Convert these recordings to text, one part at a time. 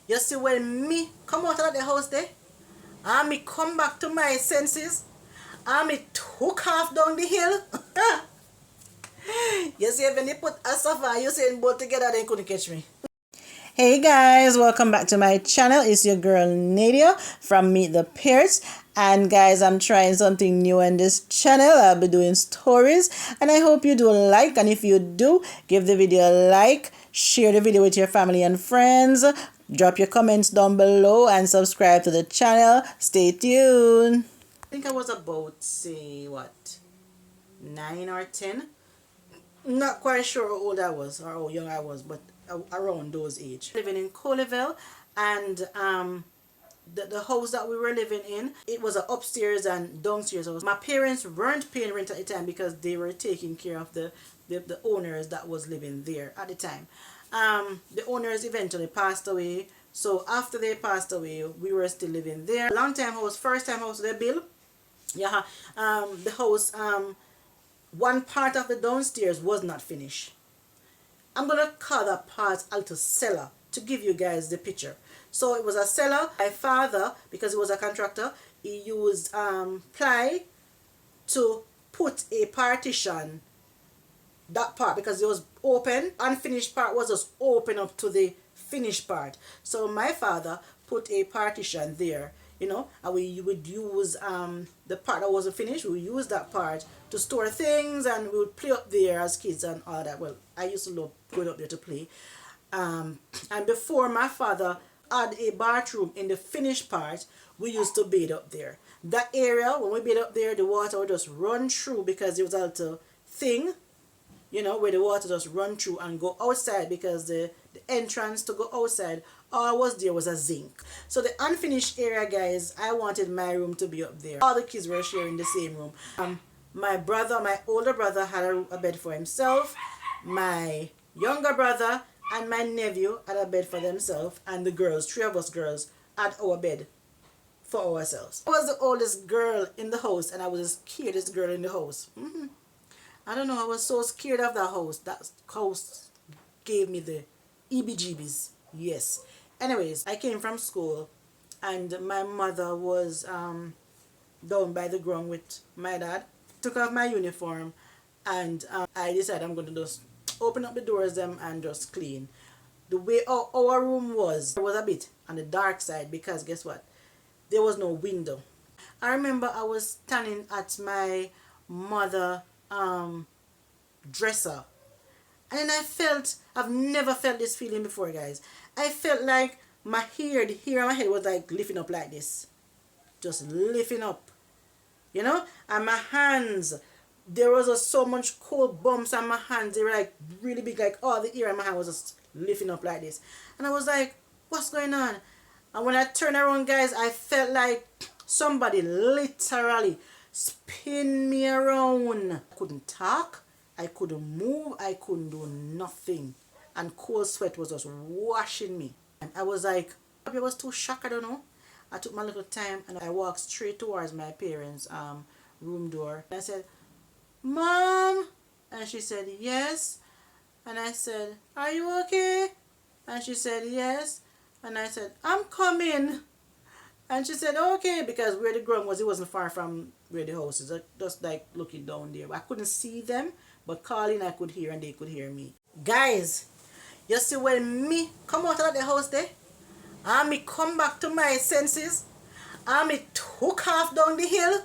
You see, when me come out of the house there, and me come back to my senses, and me took off down the hill. You see, when they put Asafa and Usain Bolt together, they couldn't catch me. Hey guys, welcome back to my channel. It's your girl Nadia from Meet the Peers. And guys, I'm trying something new on this channel. I'll be doing stories and I hope you do like, and if you do, give the video a like, share the video with your family and friends, drop your comments down below and subscribe to the channel. Stay tuned. I think I was about, say, what, 9 or 10? Not quite sure how old I was or how young I was, but around those age. Living in Colleyville, and the house that we were living in, it was an upstairs and downstairs house. My parents weren't paying rent at the time because they were taking care of the owners that was living there at the time. The owners eventually passed away, so after they passed away, we were still living there. Long time house, first time house they built. Yeah, the house, one part of the downstairs was not finished. I'm going to call that part a little cellar to give you guys the picture. So it was a cellar. My father, because he was a contractor, he used ply to put a partition, that part, because it was open. Unfinished part was just open up to the finished part. So my father put a partition there, you know, and we would use the part that wasn't finished. We would use that part to store things, and we would play up there as kids and all that. Well, I used to love going up there to play. And before my father had a bathroom in the finished part, we used to bathe up there. That area, when we bathe up there, the water would just run through because it was a little thing, you know, where the water just run through and go outside, because the entrance to go outside, all was there was a zinc. So the unfinished area, guys, I wanted my room to be up there. All the kids were sharing the same room. My brother, my older brother, had a bed for himself. My younger brother and my nephew had a bed for themselves, and the girls, 3 of us girls, had our bed for ourselves. I was the oldest girl in the house, and I was the scaredest girl in the house. I don't know, I was so scared of that house. That house gave me the EBGBs. Yes. Anyways, I came from school, and my mother was down by the ground with my dad. Took off my uniform, and I decided I'm going to just open up the doors them and just clean. The way our room was a bit on the dark side, because guess what? There was no window. I remember I was standing at my mother dresser, and then I felt, I've never felt this feeling before, guys. I felt like my hair, the hair on my head was like lifting up like this. Just lifting up. You know, and my hands, there was just so much cold bumps on my hands. They were like really big, like all the hair on my hand was just lifting up like this. And I was like, what's going on? And when I turned around, guys, I felt like somebody literally spin me around. I couldn't talk, I couldn't move, I couldn't do nothing. And cold sweat was just washing me. And I was like, I was too shocked, I don't know. I took my little time and I walked straight towards my parents' room door. I said, Mom? And she said, yes. And I said, are you okay? And she said, yes. And I said, I'm coming. And she said, okay, because where the ground was, it wasn't far from where the house is. Just like looking down there. I couldn't see them, but calling I could hear, and they could hear me. Guys, you see, when me come out of the house there, and me come back to my senses, and me took off down the hill.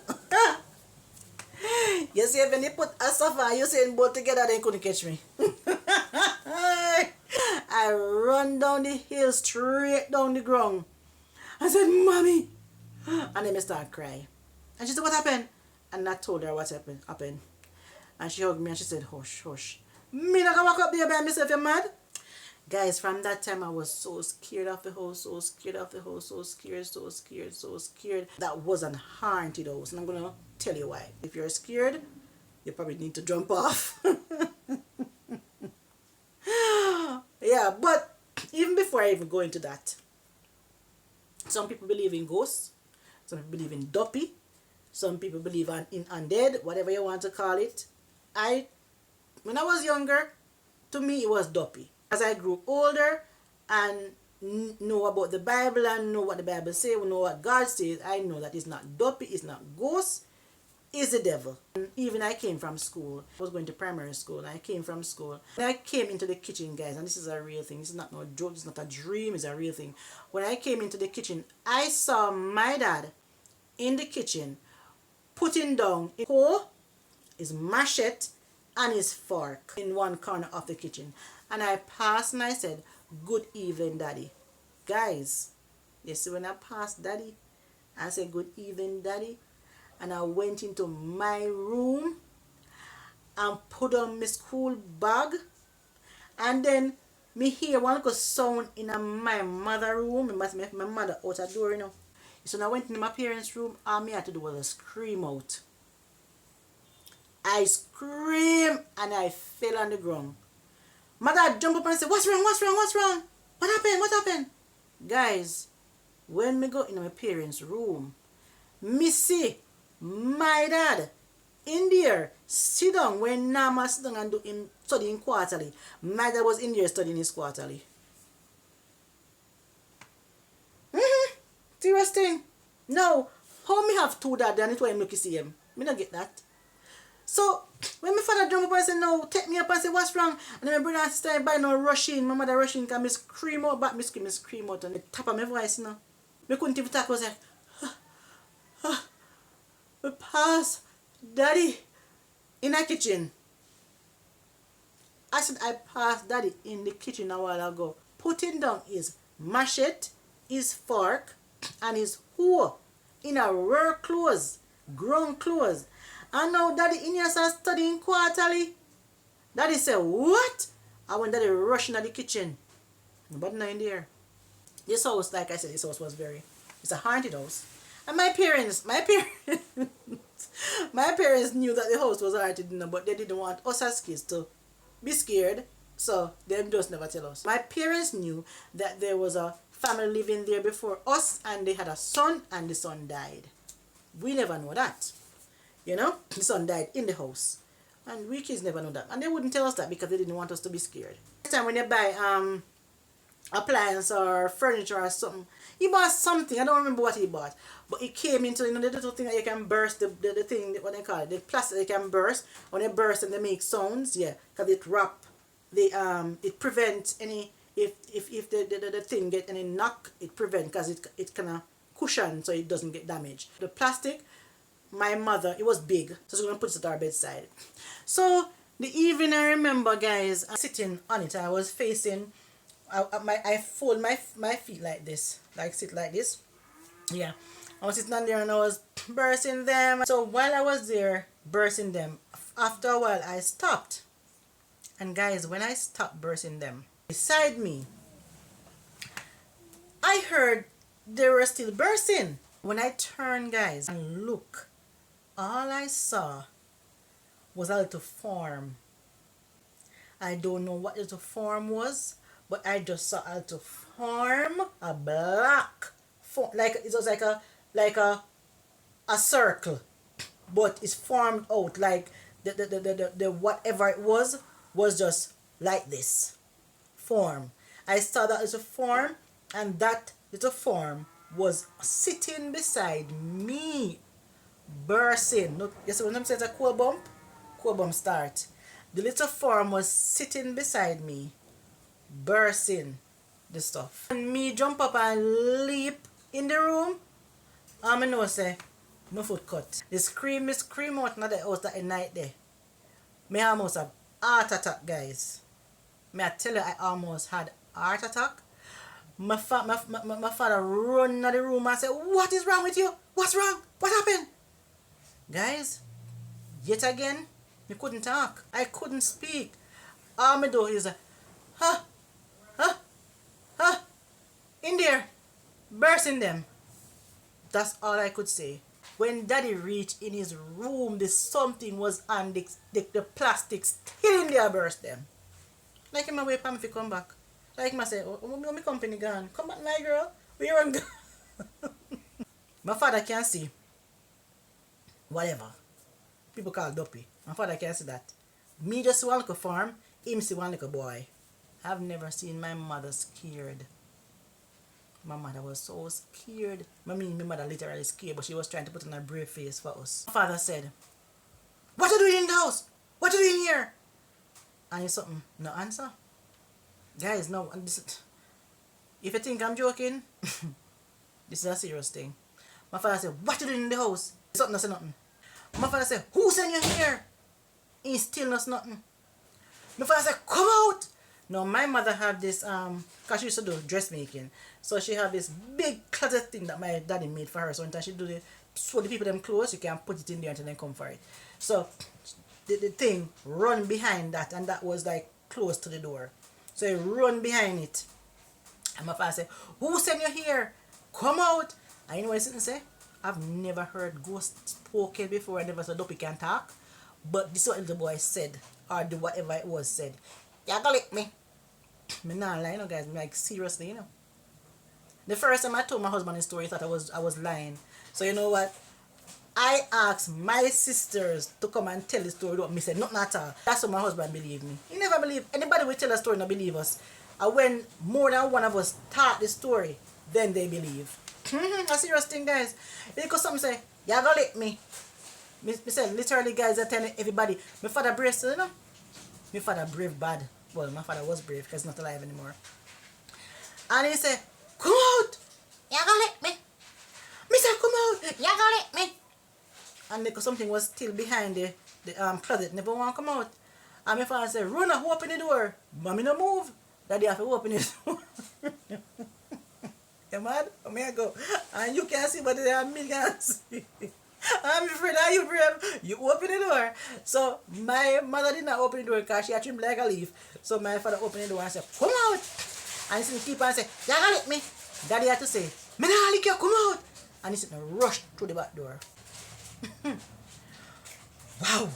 You see, when they put Asafa and Usain Bolt together, they couldn't catch me. I run down the hill, straight down the ground. I said, Mommy. And then I start crying. And she said, what happened? And I told her what happened. And she hugged me and she said, hush, hush. Me not gonna walk up there by myself, you mad? Guys, from that time, I was so scared of the house, so scared of the house, so scared, so scared, so scared. That wasn't haunted house, and I'm going to tell you why. If you're scared, you probably need to jump off. Yeah, but even before I even go into that, some people believe in ghosts, some people believe in Duppy, some people believe in undead, whatever you want to call it. When I was younger, to me it was Duppy. As I grew older and know about the Bible and know what the Bible says, we know what God says, I know that it's not Duppy, it's not ghost, it's the devil. And even I came from school. I was going to primary school. I came from school. When I came into the kitchen, guys, and this is a real thing. This is not no joke. It's not a dream. It's a real thing. When I came into the kitchen, I saw my dad in the kitchen putting down his machete and his fork in one corner of the kitchen. And I passed and I said, "Good evening, Daddy." Guys, you see when I passed Daddy, I said, "Good evening, Daddy." And I went into my room and put on my school bag. And then me hear one little sound in my mother room. My mother out a door, you know. So when I went into my parents' room, all me had to do was scream out. I screamed and I fell on the ground. My dad jumped up and said, "What's wrong? What's wrong? What's wrong? What happened? What happened?" Guys, when me go in my parents' room, me see my dad in there sit down when Nama sit down and do him studying quarterly. My dad was in there studying his quarterly. Serious thing. Now, how me have two dad and it why him look see him? Me don't get that. So when my father jump up and say, "No, take me up," and say, "What's wrong?" And then my brother and sister by now rushing. My mother rushing because me scream out back, me scream out on the top of my voice, you know. Me couldn't even talk. I was like, we pass Daddy in the kitchen. I said I passed Daddy in the kitchen a while ago, putting down his machete, his fork, and his hoe in a rare clothes, grown clothes. And now Daddy in here starts studying quarterly. Daddy said, "What?" And when Daddy rushed into the kitchen, nobody not in there. This house, like I said, this house was it's a haunted house. And my parents my parents knew that the house was haunted, but they didn't want us as kids to be scared. So they just never tell us. My parents knew that there was a family living there before us and they had a son and the son died. We never know that. You know, the son died in the house. And we kids never know that. And they wouldn't tell us that because they didn't want us to be scared. Next time when you buy appliance or furniture or something, he bought something. I don't remember what he bought. But it came into, you know, the little thing that you can burst, the thing, what they call it, the plastic that you can burst. When they burst and they make sounds, yeah. Because it wrap, it prevents any, if the thing get any knock, it prevents because it kind of cushion so it doesn't get damaged. The plastic, my mother, it was big, so she's going to put it at our bedside. So the evening I remember, guys, I'm sitting on it. I was facing, I fold my feet like this, like sit like this. Yeah, I was sitting on there and I was bursting them. So while I was there bursting them, after a while I stopped. And guys, when I stopped bursting them, beside me, I heard they were still bursting. When I turned, guys, and look, all I saw was a little form. I don't know what little form was, but I just saw a little form, a black form, like it was like a circle, but it's formed out like the whatever it was just like this form. I saw that little form, and that little form was sitting beside me, bursting. Look, you see when I'm saying a cold bump start. The little form was sitting beside me, bursting the stuff. And me jump up and leap in the room. I know say, my foot cut. Me scream out in the house that night there. Me almost have heart attack, guys. Me I tell you, I almost had heart attack. My father run in the room and said, "What is wrong with you? What's wrong? What happened?" Guys, yet again, me couldn't talk. I couldn't speak. All me do is, huh, in there, bursting them. That's all I could say. When Daddy reached in his room, the something was on the plastic still in there, burst them. Like him wait for me to come back. Like him say, "Oh, my company gone. Come back, my girl. We run." My father can see whatever people call Duppy. My father can see that. Me just want to farm, him see one little boy. I've never seen my mother scared. My mother was so scared. I mean, my mother literally scared, but she was trying to put on a brave face for us. My father said, "What are you doing in the house? What are you doing here?" And it's something, no answer. Guys, no, if you think I'm joking, this is a serious thing. My father said, "What are you doing in the house?" Something, no say nothing. My father said, "Who sent you here?" He still knows nothing. My father said, "Come out!" Now my mother had this cause she used to do dressmaking. So she had this big closet thing that my daddy made for her. So when she do the so the people them clothes, you can put it in there until they come for it. So the thing run behind that, and that was like close to the door. So he run behind it. And my father said, "Who sent you here? Come out!" And you know what he didn't say? I've never heard ghosts spoken before. I never saw Duppy can talk. But this is what the boy said, or do whatever it was said. "You gonna lick me." Me not lying, you know, guys. Like seriously, you know. The first time I told my husband the story, he thought I was lying. So you know what? I asked my sisters to come and tell the story. Don't me said nothing at all. That's what my husband believed me. He never believed anybody will tell a story and not believe us. And when more than one of us taught the story, then they believe. A serious thing, guys. Because some say, "You gonna lick me." Me say literally, guys, I telling everybody. My father brave, you know. My father brave bad. Well, my father was brave because he's not alive anymore. And he said, "Come out! You gonna lick me." Me said, "Come out! You gonna lick me." And because something was still behind the closet, never want to come out. And my father said, "Run up, open the door." Mommy no move. Daddy have to open it. You mad? Come here go. And you can't see, but there are me can't see. I'm afraid are you brave? You open the door. So my mother did not open the door because she had trimmed like a leaf. So my father opened the door and said, "Come out." And he keep on saying, "You gonna lick me." Daddy had to say, "Me nah lick you, come out." And he said, rush through the back door. Wow.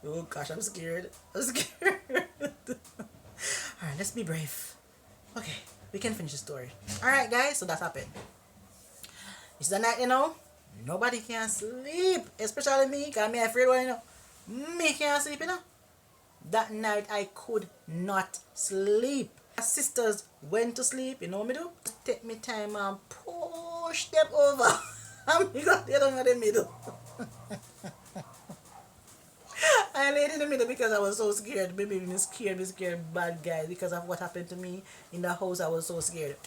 Oh gosh, I'm scared. I'm scared. Alright, let's be brave. Okay, we can finish the story. Alright guys, so that happened. It's the night, you know. Nobody can sleep. Especially me, because I'm afraid what you know. Me can't sleep, you know. That night I could not sleep. My sisters went to sleep, you know what me do? Take me time and push them over. And me got the other in the middle. I laid in the middle because I was so scared. Maybe me scared bad guys because of what happened to me in the house. I was so scared.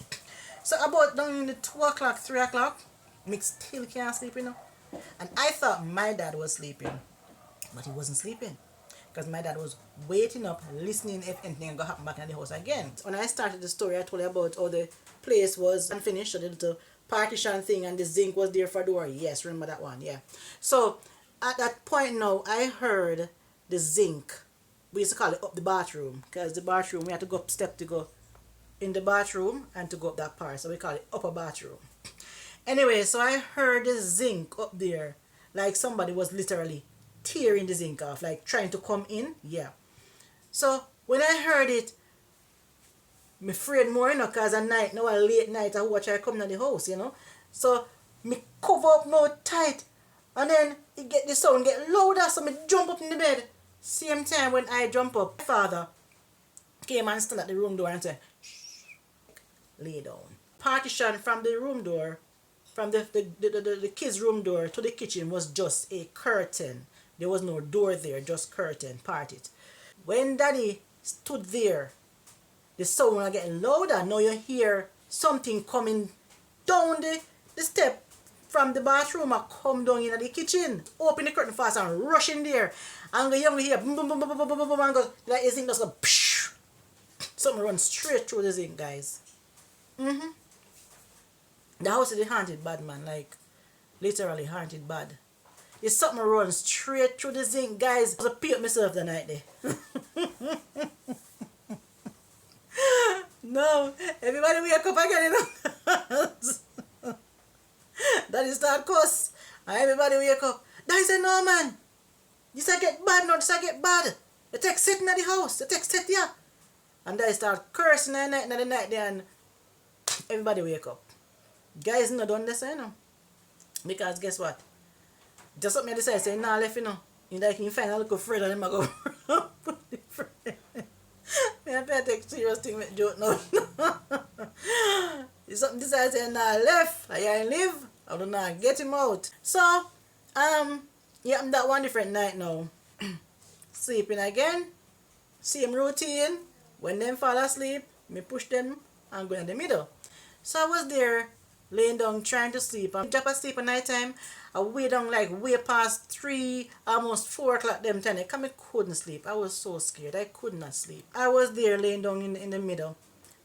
So about down in the 2 o'clock, 3 o'clock, me still can't sleep, you know. And I thought my dad was sleeping, but he wasn't sleeping. Because my dad was waiting up, listening if anything going to happen back in the house again. When I started the story, I told you about how the place was unfinished, so the little partition thing and the zinc was there for the door. Yes, remember that one, yeah. So at that point now, I heard the zinc. We used to call it up the bathroom, because the bathroom, we had to go up step to go in the bathroom and to go up that part. So we call it upper bathroom. Anyway, so I heard the zinc up there, like somebody was literally tearing the zinc off, like trying to come in. Yeah. So when I heard it, me afraid more, you know, because at night, now a late night, I watch I come to the house, you know. So me cover up more tight, and then it get the sound get louder, so me jump up in the bed. Same time when I jump up, my father came and stood at the room door and said, "Shh, lay down." Partition from the room door, from the kids' room door to the kitchen was just a curtain. There was no door there, just curtain, parted. When Daddy stood there, the sound was getting louder. Now you hear something coming down the step from the bathroom and come down into the kitchen. Open the curtain fast and rush in there. And you hear boom, boom, boom, boom, boom, boom, boom, boom, and go, like the zinc just go, psh. Something run straight through the zinc, guys. The house is haunted bad, man. Like, literally haunted bad. It's something run straight through the zinc, guys. I was pee up myself the night there. No, everybody wake up again, you know. That is that cuss. And everybody wake up. Daddy said, "No, man. This I get bad now, this I get bad. The text sitting at the house. The text sit here." And Daddy start cursing at the night there, and everybody wake up. Guys not done this, you know. Because guess what? Just up me decide say nah left, you know. You like you find a little friend and them go. Me I better take serious thing with joke now. If something decides to nah left, I ain't live, I do not get him out. So, yeah, I'm that one different night now. Sleeping again, same routine. When them fall asleep, me push them and go in the middle. So I was there laying down trying to sleep. I drop asleep at night time. I way down like way past 3, almost 4 o'clock them time. I couldn't sleep. I was so scared. I could not sleep. I was there laying down in the middle.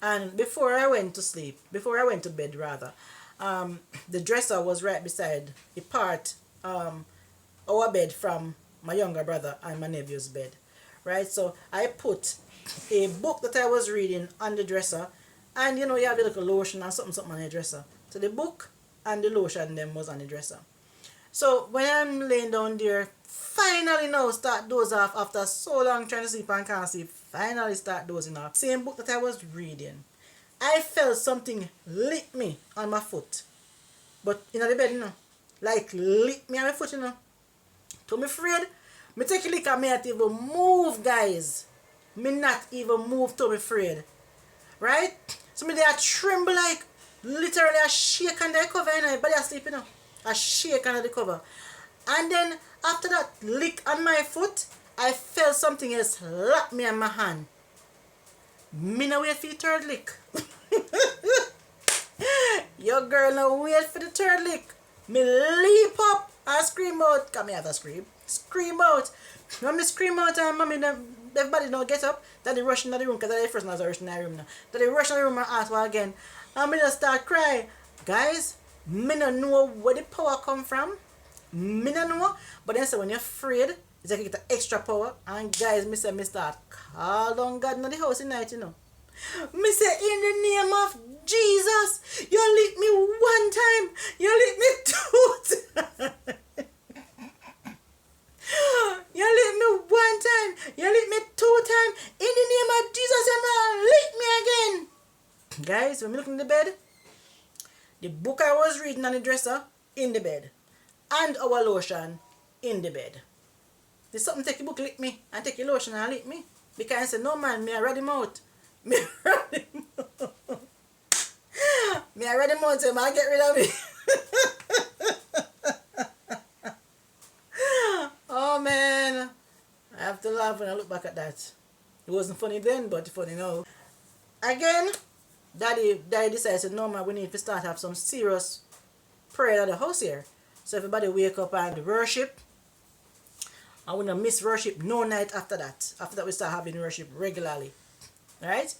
And before I went to sleep, before I went to bed rather, the dresser was right beside the part, our bed from my younger brother and my nephew's bed. Right? So I put a book that I was reading on the dresser, and you know you have a little lotion and something on the dresser. So the book and the lotion them was on the dresser. So when I'm laying down there, finally now start doze off after so long trying to sleep and can't sleep. Finally start dozing off. Same book that I was reading. I felt something lick me on my foot. But in the bed, you know. Like lick me on my foot, you know. To me afraid. Me take a lick and me not even move, guys. Me not even move to me afraid. Right? So me there tremble like literally a shake on the cover, you know. Body asleep, you know. A shake under the cover. And then after that lick on my foot, I felt something else slap me on my hand. Me no wait for the third lick. Your girl no wait for the third lick. Me leap up and scream out. Come here, scream. Scream out. When me scream out and mommy, everybody don't get up. Daddy rush into the room because the first one was rushing in the room now. Daddy rush in the room and ask for again. And me just start crying. Guys, me no know where the power come from. Me no know. But then so when you're afraid, it's like you get extra power. And guys, me say me start call on God in the house in night, you know. Me say in the name of Jesus, you lick me one time, you lick me 2 times. You lick me 1 time, you lick me 2 times. In the name of Jesus, you not lick me again. Guys, when me look in the bed, the book I was reading on the dresser in the bed, and our lotion in the bed. There's something take your book lick me and take your lotion and lick me. Because I said, no man, me I read him out. Me I read him out. Me I read him out, so I get rid of me. Oh man. I have to laugh when I look back at that. It wasn't funny then, but funny now. Again, Daddy decided, no man, we need to start have some serious prayer at the house here. So everybody wake up and worship. And we don't miss worship no night after that. After that we start having worship regularly. Right?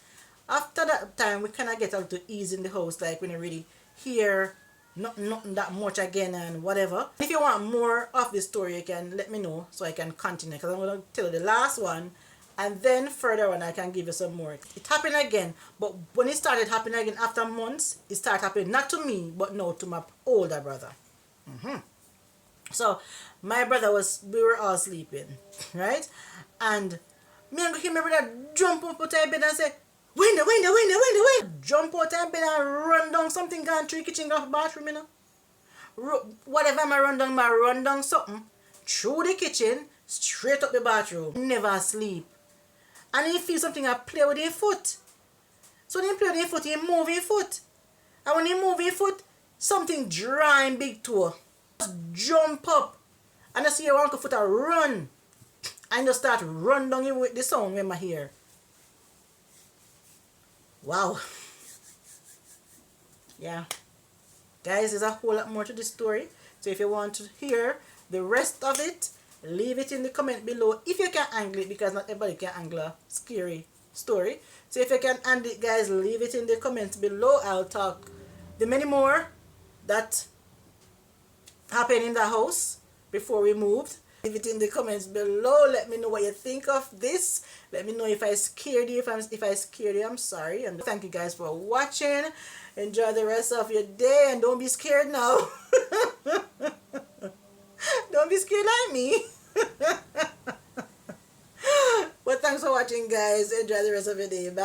After that time we kind of get a little ease in the house. Like when you really hear nothing that much again and whatever. If you want more of this story, you can let me know so I can continue. Because I'm going to tell you the last one. And then further on I can give you some more. It happened again. But when it started happening again after months, it started happening not to me, but now to my older brother. So my brother we were all sleeping, right? And me and my brother jump up out of bed and say, window. Jump out of bed and run down something gone through the kitchen, go to the bathroom, you know. Whatever I run down something through the kitchen, straight up the bathroom. Never sleep. And he feel something I play with his foot. So when he play with his foot, he move his foot. And when he move his foot, something dry and big toe. Just jump up. And I see your uncle foot run. And just start run down with the sound when I hear. Wow. Yeah. Guys, there's a whole lot more to this story. So if you want to hear the rest of it, leave it in the comment below. If you can angle it, because not everybody can angle a scary story. So if you can angle it, guys, leave it in the comments below. I'll talk the many more that happened in the house before we moved. Leave it in the comments below. Let me know what you think of this. Let me know if I scared you. If I scared you, I'm sorry. And thank you guys for watching. Enjoy the rest of your day and don't be scared now. Don't be scared like me. But thanks for watching, guys. Enjoy the rest of your day. Bye.